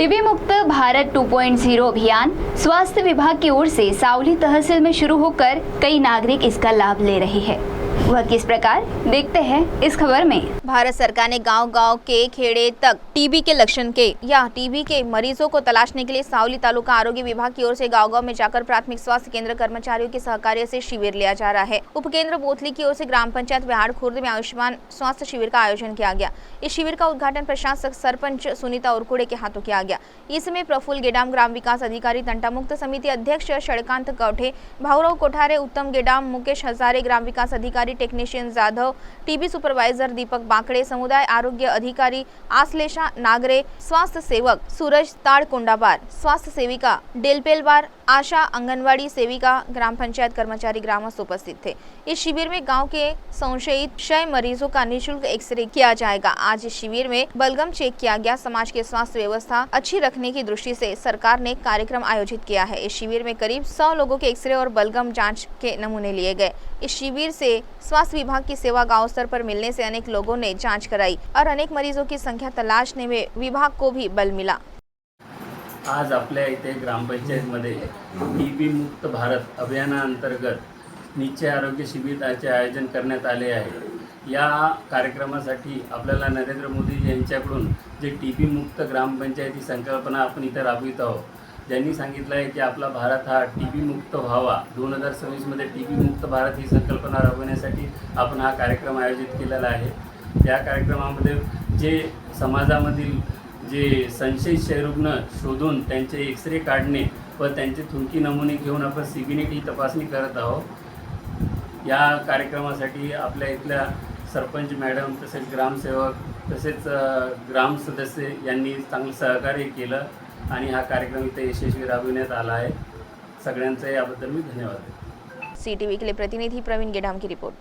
TB मुक्त भारत 2.0 अभियान स्वास्थ्य विभाग की ओर से सावली तहसील में शुरू होकर कई नागरिक इसका लाभ ले रहे हैं। वह किस प्रकार, देखते हैं इस खबर में। भारत सरकार ने गांव-गांव के खेड़े तक टीबी के लक्षण के या टीबी के मरीजों को तलाशने के लिए सावली तालुका आरोग्य विभाग की ओर से गांव-गांव में जाकर प्राथमिक स्वास्थ्य केंद्र कर्मचारियों के सहकार्य से शिविर लिया जा रहा है। उपकेंद्र बोथली की ओर से ग्राम पंचायत विहाड़ खुर्द में आयुष्मान स्वास्थ्य शिविर का आयोजन किया गया। इस शिविर का उद्घाटन प्रशासक सरपंच सुनीता उरकुड़े के हाथों किया गया। इसमें प्रफुल्ल गेडाम, ग्राम विकास अधिकारी, तंटा मुक्त समिति अध्यक्ष शड़कांत कौठे, भाऊराव कोठारे, उत्तम गेडाम, मुकेश हजारे, ग्राम विकास अधिकारी टेक्नीशियन जाधव, टीबी सुपरवाइजर दीपक बाकड़े, समुदाय आरोग्य अधिकारी आश्लेषा नागरे, स्वास्थ्य सेवक सूरज ताड़कोंडाबार, स्वास्थ्य सेविका डेलपेलबार, आशा आंगनवाड़ी सेविका, ग्राम पंचायत कर्मचारी ग्रामस्थ उपस्थित थे। इस शिविर में गांव के संशयित क्षय मरीजों का निःशुल्क एक्सरे किया जाएगा। आज इस शिविर में बलगम चेक किया गया। समाज के स्वास्थ्य व्यवस्था अच्छी रखने की दृष्टि से सरकार ने कार्यक्रम आयोजित किया है। इस शिविर में करीब 100 लोगों के एक्सरे और बलगम जांच के नमूने लिए गए। इस शिविर से स्वास्थ्य विभाग की सेवा गांव स्तर पर मिलने से अनेक लोगों ने जांच कराई और अनेक मरीजों की संख्या तलाशने में विभाग को भी बल मिला। आज आपल्या इथे ग्रामपंचायतमध्ये टीबी मुक्त भारत अभियानाअंतर्गत निश्चय आरोग्य शिबिराचे आयोजन करण्यात आले आहे। या कार्यक्रमासाठी आपल्याला नरेंद्र मोदी यांच्याकडून जे टीबी मुक्त ग्रामपंचायती संकल्पना आपण इथे राबवित आहोत, ज्यांनी सांगितलं आहे की आपला भारत हा टीबी मुक्त व्हावा, 2026 मध्ये टीबी मुक्त भारत ही संकल्पना राबवण्यासाठी आपण हा कार्यक्रम आयोजित केलेला आहे। या कार्यक्रमामध्ये जे समाजामधील जे संशयित क्षयरुग्ण शोधून त्यांचे एक्सरे काढणे व त्यांचे थुंकी नमुने घेऊन आपण सीबीनेट ही तपासणी करत आहोत। या कार्यक्रमासाठी आपल्या इथल्या सरपंच मॅडम, तसेच ग्रामसेवक, तसेच ग्राम सदस्य यांनी चांगलं सहकार्य केलं आणि हा कार्यक्रम इथे यशस्वी राबविण्यात आला आहे। सगळ्यांचे याबद्दल मी धन्यवाद देतो। CTV के लिए प्रतिनिधि प्रवीण गेडाम की रिपोर्ट।